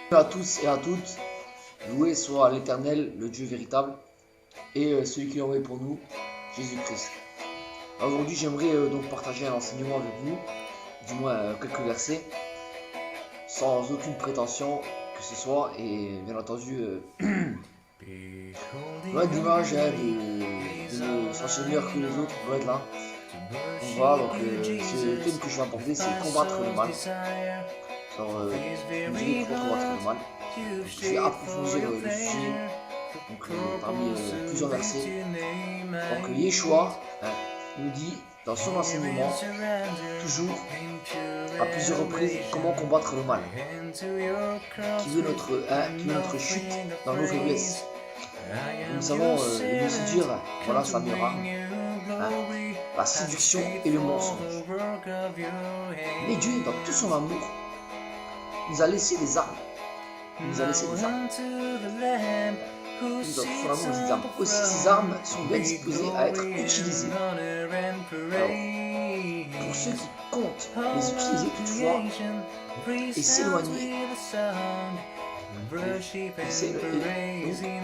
Bonjour à tous et à toutes, loué soit l'Éternel, le Dieu véritable, et celui qui l'a envoyé pour nous, Jésus-Christ. Aujourd'hui, j'aimerais donc partager un enseignement avec vous, du moins quelques versets, sans aucune prétention que ce soit, et bien entendu, loin d'image de nos sens meilleurs que les autres, loin de là. Donc voilà, donc ce thème que je vais aborder, c'est combattre le mal. Alors, vous allez pour combattre le mal. Donc, je vais approfondir le sujet donc, parmi plusieurs versets. Donc Yeshua nous dit dans son enseignement toujours à plusieurs reprises comment combattre le mal, qui veut notre chute dans nos faiblesses. Nous savons le mieux séduire, voilà sa meilleure arme, la séduction et le mensonge. Mais Dieu, dans tout son amour, nous a laissé des armes. Il nous a laissé des armes. Dans tout son amour, des armes. Aussi, ces armes sont bien disposées à être utilisées. Alors, pour ceux qui comptent les utiliser toutefois et s'éloigner,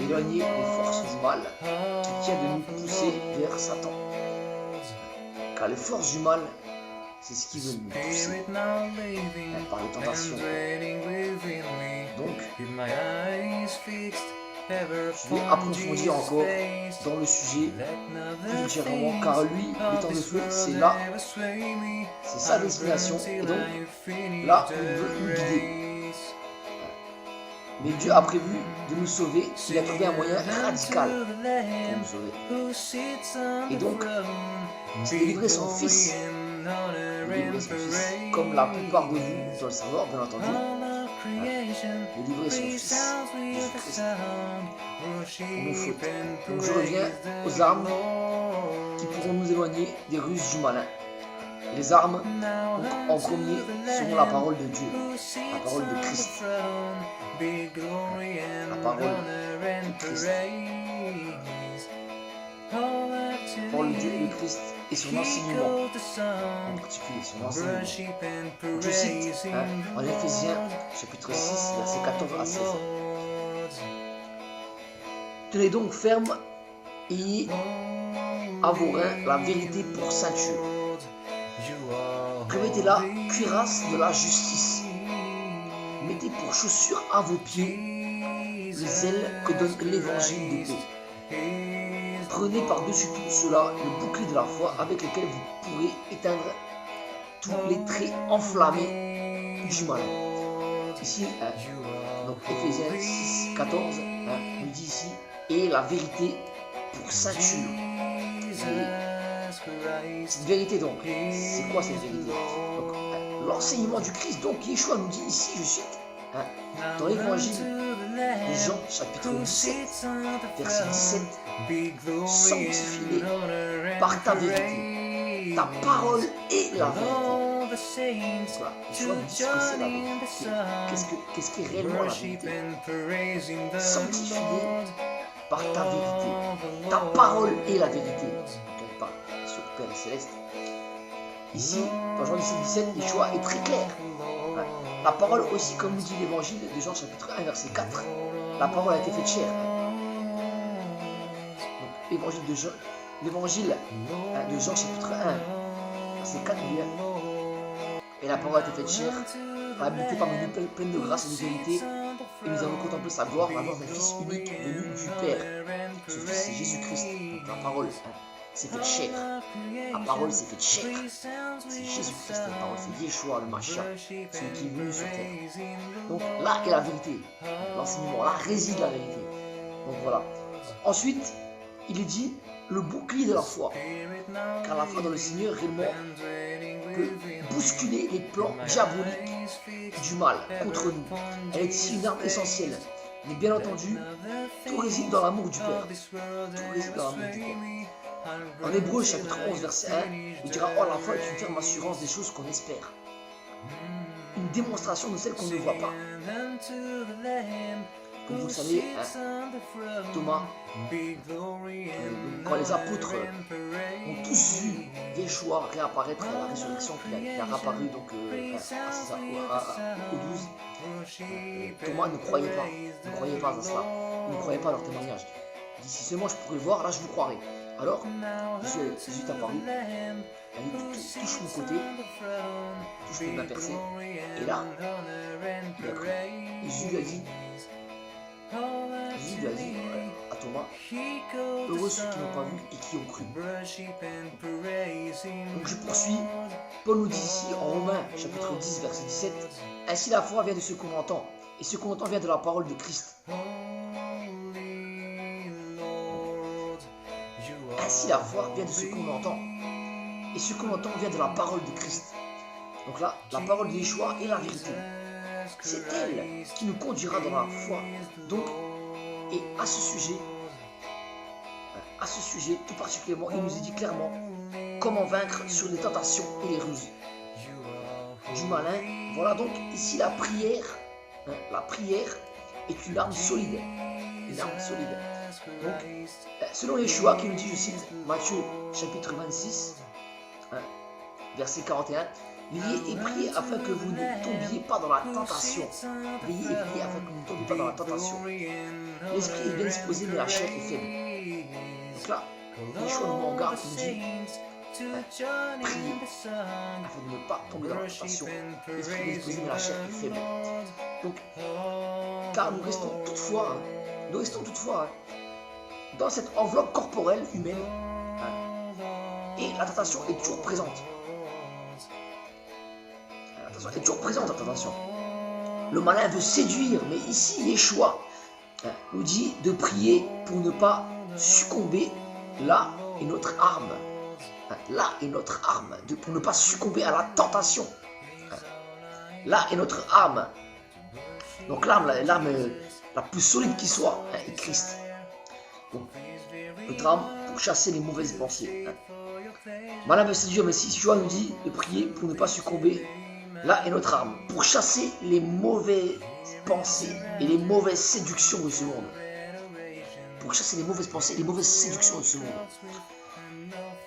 éloigner les forces du mal qui tiennent de nous pousser vers Satan. Car les forces du mal, c'est ce qui veut nous pousser par les tentations. Donc, je vais approfondir encore dans le sujet plus différemment, car lui, le temps de feu, c'est là, c'est sa destination, et donc là, il veut nous guider. Mais Dieu a prévu de nous sauver, il a trouvé un moyen radical pour nous sauver. Et donc, c'est délivrer son fils. Comme la plupart de vous doivent le savoir, bien entendu, délivrer son fils, Jésus-Christ, pour nos fautes. Donc je reviens aux armes qui pourront nous éloigner des ruses du malin. Les armes, donc, en premier, seront la parole de Dieu, la parole de Christ. La parole de Christ. La parole de Dieu et de Christ et son enseignement, en particulier son enseignement. Je cite en Éphésiens chapitre 6, versets 14 à 16. Tenez donc ferme, ayez à vos reins la vérité pour ceinture. Revêtez la cuirasse de la justice. Mettez pour chaussure à vos pieds le zèle que donne l'évangile de paix. Prenez par-dessus tout cela le bouclier de la foi avec lequel vous pourrez éteindre tous les traits enflammés du mal. Ici, donc Éphésiens 6, 14, nous dit ici, et la vérité pour ceinture. Cette vérité donc, c'est quoi cette vérité? L'enseignement du Christ, donc Yeshua nous dit ici, je cite, dans l'évangile de Jean, chapitre 17, verset 17, sanctifie-les par ta vérité. Ta parole est la vérité. Voilà. Yeshua nous dit ce que c'est la vérité. Qu'est-ce qui est réellement la vérité? Sanctifie-les par ta vérité. Ta parole est la vérité. Donc elle parle sur Père Céleste. Ici, dans Jean 17, 17, Yeshua est très clair. La parole aussi, comme nous dit l'évangile de Jean chapitre 1, verset 4, la parole a été faite chair. Donc l'évangile de Jean chapitre 1, verset 4, et la parole a été faite chair, a habité parmi nous pleine de grâce et de vérité, et nous avons contemplé sa gloire, la gloire d'un Fils unique venu du Père. Ce Fils, c'est Jésus-Christ. Donc la parole s'est faite chair. La parole s'est faite chair. C'est Jésus-Christ, la parole, c'est Yeshua le Mashiach, celui qui est venu sur terre. Donc là est la vérité. L'enseignement, là réside la vérité. Donc voilà. Ensuite, il est dit le bouclier de la foi. Car la foi dans le Seigneur réellement peut bousculer les plans diaboliques du mal contre nous. Elle est ici une arme essentielle. Mais bien entendu, tout réside dans l'amour du Père. Tout réside dans l'amour du Père. En Hébreu chapitre 11 verset 1, il dira « Oh, la foi est une ferme assurance des choses qu'on espère. Une démonstration de celles qu'on ne voit pas. » Comme vous le savez, Thomas, quand les apôtres ont tous vu Yeshua réapparaître à la résurrection, qu'il a réapparu donc, aux 12, Thomas ne croyait pas à cela. Il ne croyait pas à leur témoignage. Il dit, si seulement je pourrais voir, là je vous croirais. Alors, Jésus est apparu, il a dit, touche mon côté, touche mon main percée, et là, il a cru. Et Jésus lui a dit à Thomas, heureux ceux qui n'ont pas vu et qui ont cru. Donc je poursuis, Paul nous dit ici en Romains chapitre 10 verset 17, ainsi la foi vient de ce qu'on entend, et ce qu'on entend vient de la parole de Christ. Ainsi la foi vient de ce qu'on entend, et ce qu'on entend vient de la parole de Christ. Donc là, la parole de Yeshua est la vérité. C'est elle qui nous conduira dans la foi. Donc, et à ce sujet, tout particulièrement, il nous est dit clairement comment vaincre sur les tentations et les ruses du malin. Voilà donc ici la prière. La prière est une arme solide. Une arme solide. Donc, selon Yeshua qui nous dit, je cite Matthieu chapitre 26, verset 41, veillez et priez afin que vous ne tombiez pas dans la tentation. Veillez et priez afin que vous ne tombiez pas dans la tentation. L'esprit est bien disposé, mais la chair est faible. Donc là, Yeshua nous met en garde, il nous dit priez afin de ne pas tomber dans la tentation. L'esprit est bien disposé, mais la chair est faible. Donc, car nous restons toutefois dans cette enveloppe corporelle humaine, et la tentation est toujours présente. La tentation. Le malin veut séduire, mais ici Yeshua nous dit de prier pour ne pas succomber. Là est notre arme. Pour ne pas succomber à la tentation. Là est notre arme. Donc l'arme la plus solide qui soit est Christ. Donc, notre arme pour chasser les mauvaises pensées. Malin veut séduire, mais si Yeshua nous dit de prier pour ne pas succomber, là est notre arme pour chasser les mauvaises pensées et les mauvaises séductions de ce monde. Pour chasser les mauvaises pensées et les mauvaises séductions de ce monde.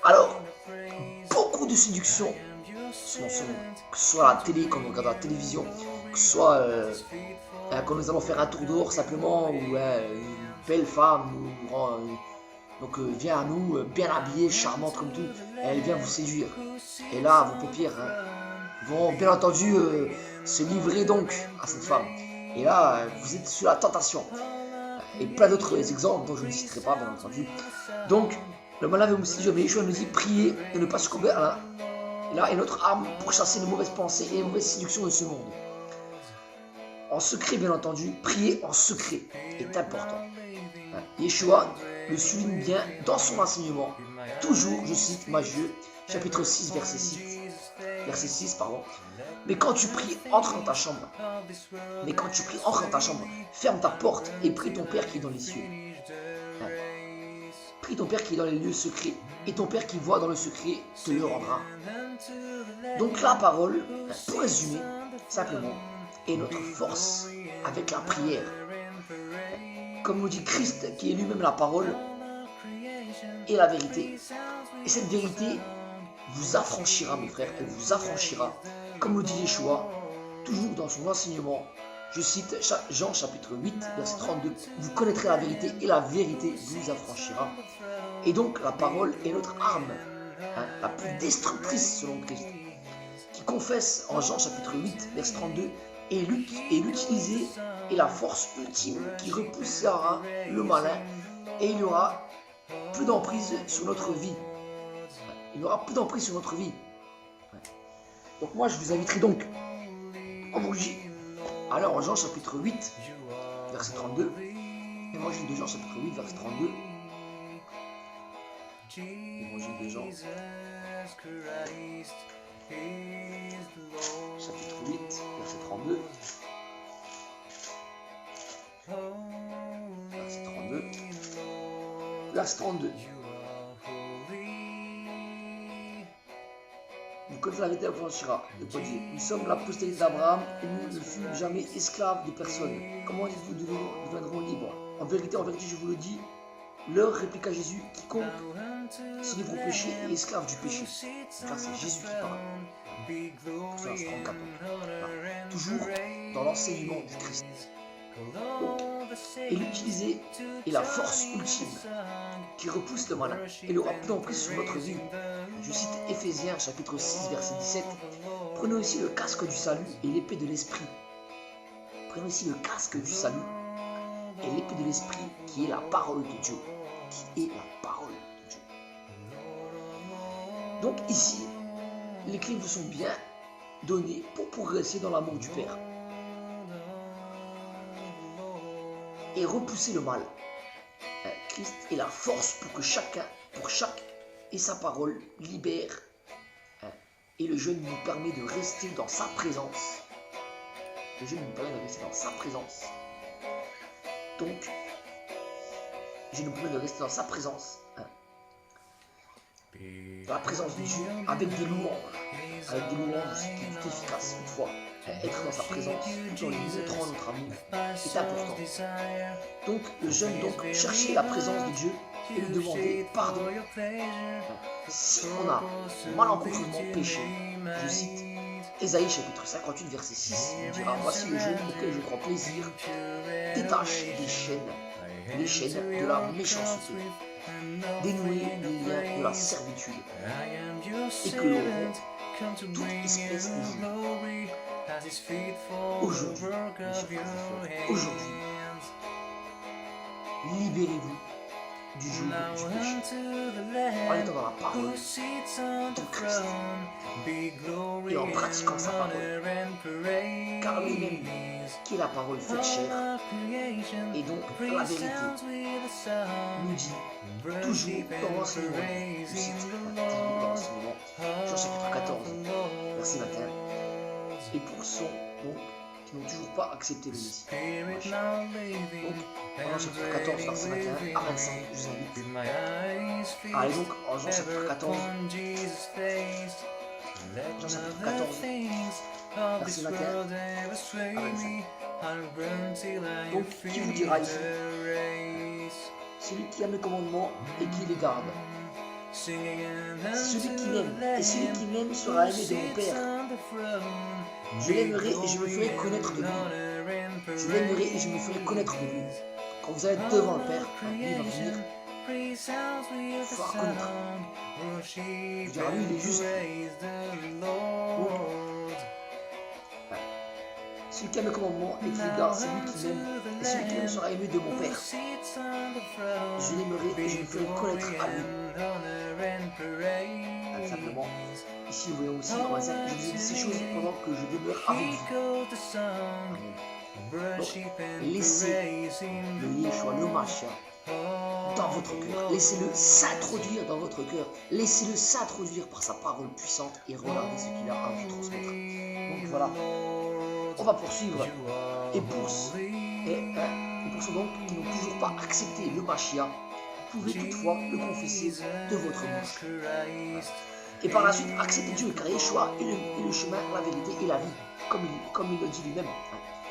Alors, beaucoup de séductions sont ce monde. Que ce soit à la télé, quand on regarde la télévision, que ce soit quand nous allons faire un tour dehors simplement, où une belle femme vient à nous, bien habillée, charmante comme tout, et elle vient vous séduire. Et là, vos paupières vont bien entendu se livrer donc à cette femme. Et là, vous êtes sous la tentation. Et plein d'autres exemples dont je ne citerai pas, bien entendu. Donc, le malin veut vous séduire, mais Yeshua nous dit prier et ne pas succomber à la... Là est notre arme pour chasser les mauvaises pensées et les mauvaises séductions de ce monde. En secret, bien entendu, prier en secret est important. Yeshua le souligne bien dans son enseignement. Toujours, je cite Matthieu, chapitre 6, verset 6, Mais quand tu pries, entre dans ta chambre. Ferme ta porte et prie ton Père qui est dans les cieux. Prie ton Père qui est dans les lieux secrets. Et ton Père qui voit dans le secret te le rendra. Donc la parole, pour résumer, simplement, est notre force avec la prière. Comme nous dit Christ, qui est lui-même la parole et la vérité. Et cette vérité vous affranchira, mes frères, elle vous affranchira. Comme nous dit Yeshua, toujours dans son enseignement, je cite Jean chapitre 8, verset 32, vous connaîtrez la vérité et la vérité vous affranchira. Et donc la parole est notre arme, la plus destructrice selon Christ, qui confesse en Jean chapitre 8, verset 32, et l'utiliser est la force ultime qui repoussera le malin et il n'y aura plus d'emprise sur notre vie. Donc moi je vous inviterai donc aujourd'hui à aller en Jean chapitre 8, verset 32. Évangile de Jean chapitre 8, verset 32. Évangile de Jean chapitre 8, verset 32. Verset 32. Verset 32. Vous connaissez la vérité, vous affranchira. De quoi dire? Nous sommes la postérité d'Abraham et nous ne fûmes jamais esclaves de personne. Comment dites-vous deviendrons libres? En vérité, je vous le dis, leur répliqua Jésus, quiconque se livre au péché est esclave du péché. Car c'est Jésus qui parle. Toujours dans l'enseignement du Christ. Donc, et l'utiliser est la force ultime qui repousse le malin et l'aura plus emprise sur votre vie. Je cite Éphésiens chapitre 6 verset 17. Prenez aussi le casque du salut et l'épée de l'esprit. Prenez aussi le casque du salut et l'épée de l'esprit qui est la parole de Dieu. Qui est la parole de Dieu. Donc ici, les clés vous sont bien données pour progresser dans l'amour du Père. Et repousser le mal. Christ est la force pour que chaque et sa parole libère. Et le jeûne nous permet de rester dans sa présence. Le jeûne nous permet de rester dans sa présence. Donc, le jeûne nous permet de rester dans sa présence. Dans la présence de Dieu, avec des louanges. Avec des louanges qui est efficace une fois. Être dans sa présence, tout en lui montrant notre amour, est important. Donc, le jeûne, chercher la présence de Dieu et lui demander pardon. Si on a malencontreusement péché, je cite Ésaïe chapitre 58 verset 6, il dira: voici le jeûne auquel je prends plaisir, détache les chaînes de la méchanceté, dénouer les liens de la servitude, et que l'on rompt toute espèce de jeu. Aujourd'hui, libérez-vous du joug du péché en étant dans la parole de Christ et en pratiquant sa parole, car lui-même qui est la parole faite chair, et donc la vérité nous dit toujours dans l'enseignement, je cite toujours dans l'enseignement, Jean chapitre 14 verset 21, et pour ceux donc qui n'ont toujours pas accepté le Messie. Donc, en Jean chapitre 14, verset 21 à 25, je vous invite. Allez donc, en Jean chapitre 14, verset 21 à 25. Donc, qui vous dira ici? Celui qui a mes commandements et qui les garde. Celui qui m'aime, et celui qui m'aime sera aimé de mon Père. Je l'aimerai et je me ferai connaître de lui. Je l'aimerai et je me ferai connaître de lui. Quand vous allez devant le Père, lui va venir vous faire connaître. Vous direz, lui il est juste. Celui qui a mes commandements et qui les garde, c'est lui qui m'aime. Et celui qui m'aime sera aimé de mon Père. Je l'aimerai et je me ferai connaître à lui. Simplement, ici nous voyons aussi dans la scène, je vous ai dit ces choses pendant que je demeure avec vous. Amen. Donc, laissez le Yeshua, le Mashiach, dans votre cœur. Laissez-le s'introduire dans votre cœur. Laissez-le s'introduire par sa parole puissante et regardez ce qu'il a à vous transmettre. Donc voilà, on va poursuivre. Et pour ceux donc qui n'ont toujours pas accepté le Mashiach, vous pouvez toutefois le confesser de votre bouche. Et par la suite, accepter Dieu, car Yeshua est le chemin, la vérité et la vie, comme il le dit lui-même.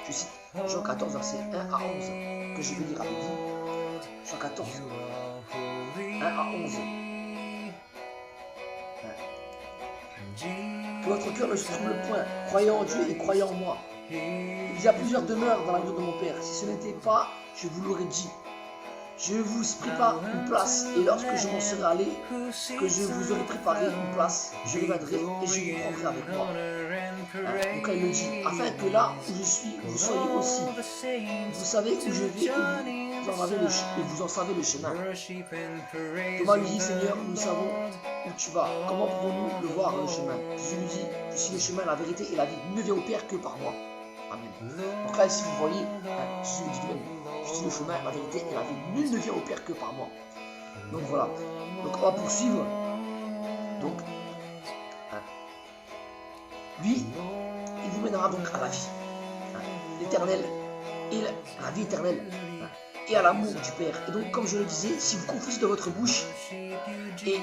Je cite Jean 14, verset 1 à 11, que je vais lire avec vous. Jean 14, 1 à 11. Que votre cœur ne se trouble point, croyant en Dieu et croyant en moi. Il y a plusieurs demeures dans la maison de mon Père. Si ce n'était pas, je vous l'aurais dit. Je vous prépare une place, et lorsque je m'en serai allé, que je vous aurai préparé une place, je reviendrai et je vous prendrai avec moi. Donc elle me dit, afin que là où je suis, vous soyez aussi. Vous savez où je vais et vous en savez le chemin. Thomas lui dit, Seigneur, nous savons où tu vas. Comment pouvons-nous le voir le chemin? Jésus lui dit, je suis le chemin, la vérité et la vie. Nul ne vient au Père que par moi. Amen. Donc là, si vous voyez, Jésus dit lui-même, je suis le chemin, la vérité et la vie. Nul ne vient au Père que par moi. Donc voilà. Donc on va poursuivre. Donc, lui, il vous mènera donc à la vie. L'éternel et la vie éternelle. Et à l'amour du Père. Et donc, comme je le disais, si vous confessez de votre bouche et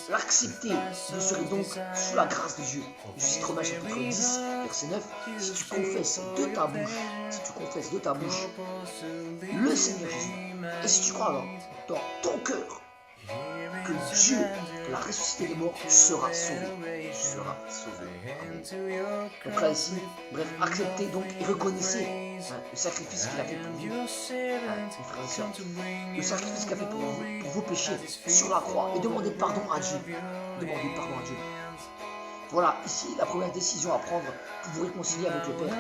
l'acceptez, vous serez donc sous la grâce de Dieu. Je cite Romains chapitre 10, verset 9. Si tu confesses de ta bouche, le Seigneur Jésus, et si tu crois dans ton cœur que Dieu, que la ressuscité des morts sera sauvé. Sera sauvé. Amen. Donc là ici, bref, acceptez donc et reconnaissez le sacrifice qu'il a fait pour vous, mes frères et sœurs. Le sacrifice qu'il a fait pour vos péchés sur la croix. Et demandez pardon à Dieu. Demandez pardon à Dieu. Voilà, ici, la première décision à prendre pour vous réconcilier avec le Père.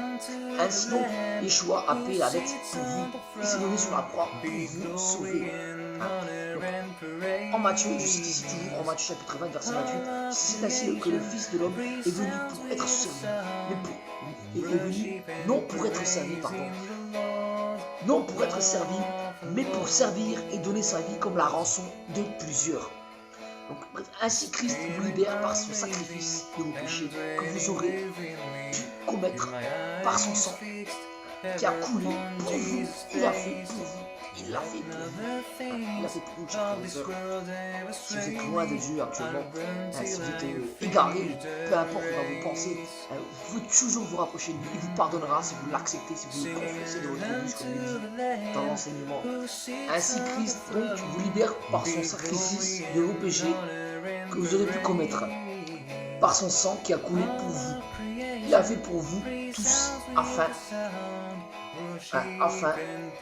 Ainsi donc, Yeshua a payé la dette pour vous. Il s'est donné sur la croix pour vous sauver. Donc, en Matthieu, je cite ici toujours en Matthieu chapitre 20, verset 28, c'est ainsi que le Fils de l'homme est venu pour être servi, est venu non pour être servi, non pour être servi, mais pour servir et donner sa vie comme la rançon de plusieurs. Donc, ainsi Christ vous libère par son sacrifice de vos péchés que vous aurez pu commettre par son sang qui a coulé pour vous. Il l'a fait pour vous. Il l'a fait pour vous. Il l'a fait pour vous, chers frères et sœurs. Si vous êtes loin de Dieu actuellement, si vous êtes égaré, peu importe dans vos pensées, vous pouvez toujours vous rapprocher de lui. Il vous pardonnera si vous l'acceptez, si vous le confessez de votre bouche, comme il dit dans l'enseignement. Ainsi Christ donc vous libère par son sacrifice de vos péchés que vous aurez pu commettre, par son sang qui a coulé pour vous. Il a fait pour vous tous afin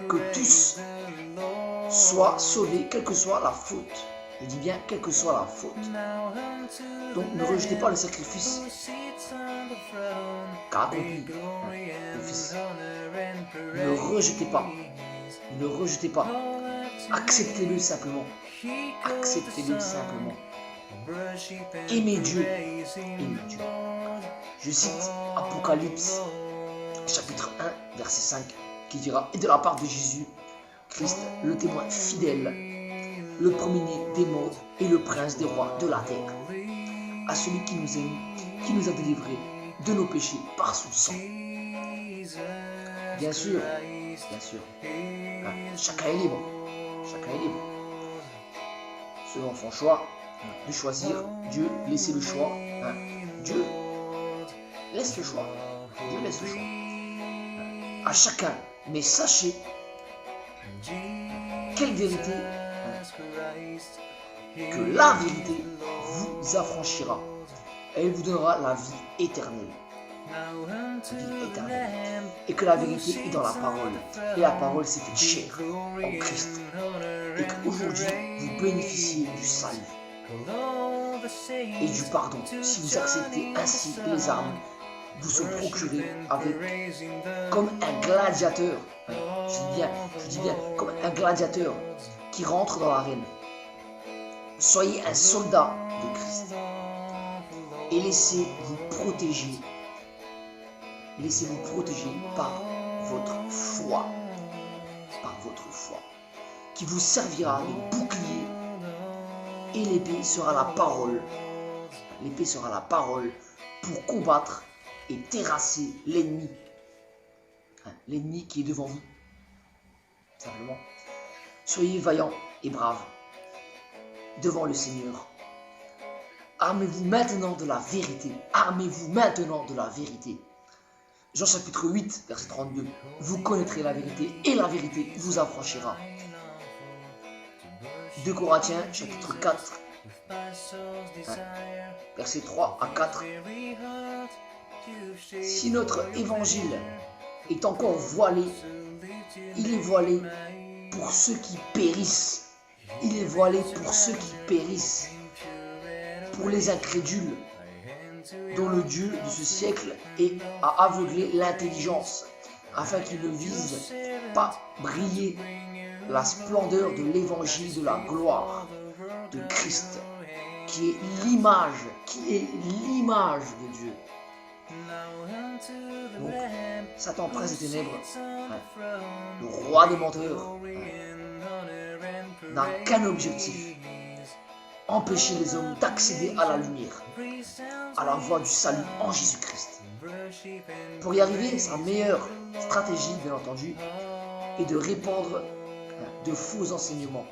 que tous soient sauvés, quelle que soit la faute. Je dis bien, quelle que soit la faute. Donc ne rejetez pas le sacrifice qu'a accompli le Fils. Ne rejetez pas. Ne rejetez pas. Acceptez-le simplement. Acceptez-le simplement. Aimez Dieu. Aimez Dieu. Je cite Apocalypse chapitre 1, verset 5, qui dira « Et de la part de Jésus, Christ, le témoin fidèle, le premier-né des morts et le prince des rois de la terre, à celui qui nous aime, qui nous a délivrés de nos péchés par son sang. » Bien sûr, chacun est libre. Chacun est libre. Selon son choix, de choisir, Dieu laissez le choix. Dieu laisse le choix. Dieu laisse le choix. À chacun. Mais sachez quelle vérité, que la vérité vous affranchira. Elle vous donnera la vie éternelle. Vie éternelle. Et que la vérité est dans la parole. Et la parole s'est faite chair en Christ. Et qu'aujourd'hui, vous bénéficiez du salut et du pardon. Si vous acceptez ainsi les armes, vous se procurez avec, comme un gladiateur, je dis bien, comme un gladiateur qui rentre dans l'arène. Soyez un soldat de Christ et laissez-vous protéger par votre foi, qui vous servira de bouclier, et l'épée sera la parole. L'épée sera la parole pour combattre et terrasser l'ennemi. L'ennemi qui est devant vous. Simplement. Soyez vaillants et braves devant le Seigneur. Armez-vous maintenant de la vérité. Armez-vous maintenant de la vérité. Jean chapitre 8, verset 32. Vous connaîtrez la vérité et la vérité vous affranchira. 2 Corinthiens chapitre 4, verset 3 à 4. Si notre évangile est encore voilé, il est voilé pour ceux qui périssent. Il est voilé pour ceux qui périssent, pour les incrédules, dont le Dieu de ce siècle a aveuglé l'intelligence, afin qu'ils ne visent pas briller la splendeur de l'évangile de la gloire de Christ, qui est l'image de Dieu. Donc, Satan, prince des ténèbres, le roi des menteurs, n'a qu'un objectif: empêcher les hommes d'accéder à la lumière, à la voie du salut en Jésus-Christ. Pour y arriver, sa meilleure stratégie, bien entendu, est de répandre de faux enseignements,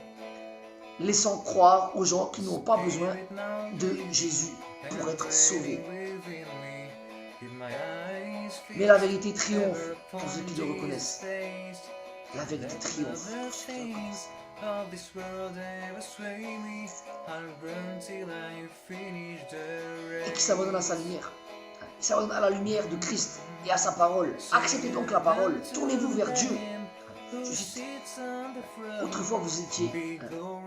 laissant croire aux gens qui n'ont pas besoin de Jésus pour être sauvés. Mais la vérité triomphe pour ceux qui le reconnaissent. La vérité triomphe pour ceux qui le reconnaissent. Et qui s'abandonne à sa lumière. Il s'abandonne à la lumière de Christ et à sa parole. Acceptez donc la parole. Tournez-vous vers Dieu. Je cite. Autrefois vous étiez,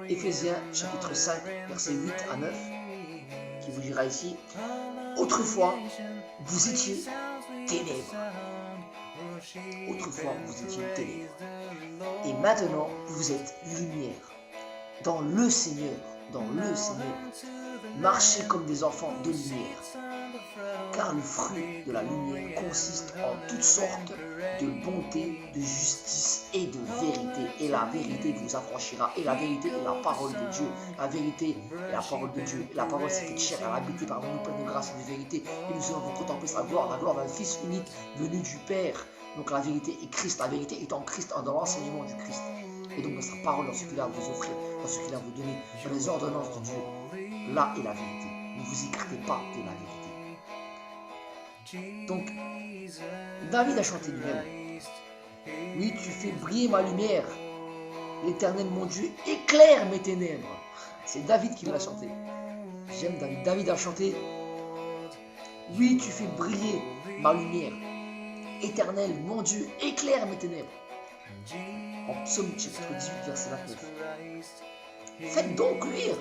Éphésiens chapitre 5, versets 8 à 9, qui vous dira ici, autrefois vous étiez ténèbres. Autrefois vous étiez ténèbres. Et maintenant vous êtes lumière. Dans le Seigneur, marchez comme des enfants de lumière. Car le fruit de la lumière consiste en toutes sortes de bonté, de justice et de vérité. Et la vérité vous affranchira. Et la vérité est la parole de Dieu. La vérité est la parole de Dieu. La parole s'est faite chair, elle a habité parmi nous, pleine de grâce et de vérité. Et nous allons contempler sa gloire, la gloire d'un Fils unique venu du Père. Donc la vérité est Christ. La vérité est en Christ, dans l'enseignement du Christ. Et donc dans sa parole, dans ce qu'il a à vous offrir, dans ce qu'il a à vous donner, dans les ordonnances de Dieu, là est la vérité. Ne vous écartez pas de la vérité. Donc, David a chanté lui-même. Oui, tu fais briller ma lumière. L'Éternel, mon Dieu, éclaire mes ténèbres. C'est David qui l'a chanté. J'aime David. David a chanté. Oui, tu fais briller ma lumière. Éternel, mon Dieu, éclaire mes ténèbres. En Psaume chapitre 18, verset 29. Faites donc luire.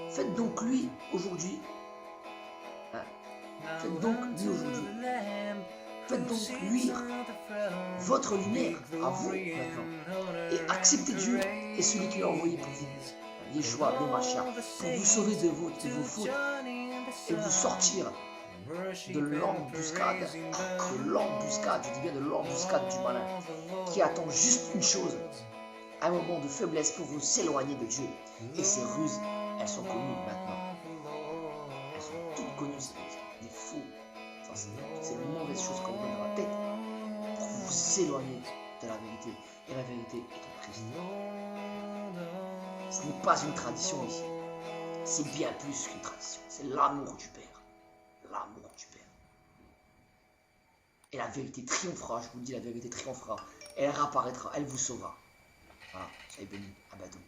Faites donc lui aujourd'hui. Faites donc lui aujourd'hui. Faites donc luire votre lumière à vous maintenant. Et acceptez Dieu et celui qui l'a envoyé pour vous. Yeshua, Bemachia, pour vous sauver de vos fautes et vous sortir de l'embuscade, je dis bien de l'embuscade du malin, qui attend juste une chose, un moment de faiblesse pour vous s'éloigner de Dieu. Et ces ruses, elles sont connues maintenant. Elles sont toutes connues, ces ruses, des faux, ces mauvaises choses qu'on met dans la tête pour vous éloigner de la vérité. Et la vérité est en Christ. Ce n'est pas une tradition ici. C'est bien plus qu'une tradition. C'est l'amour du Père. L'amour du Père. Et la vérité triomphera, je vous le dis, la vérité triomphera. Elle réapparaîtra, elle vous sauvera. Voilà, soyez bénis, à bientôt.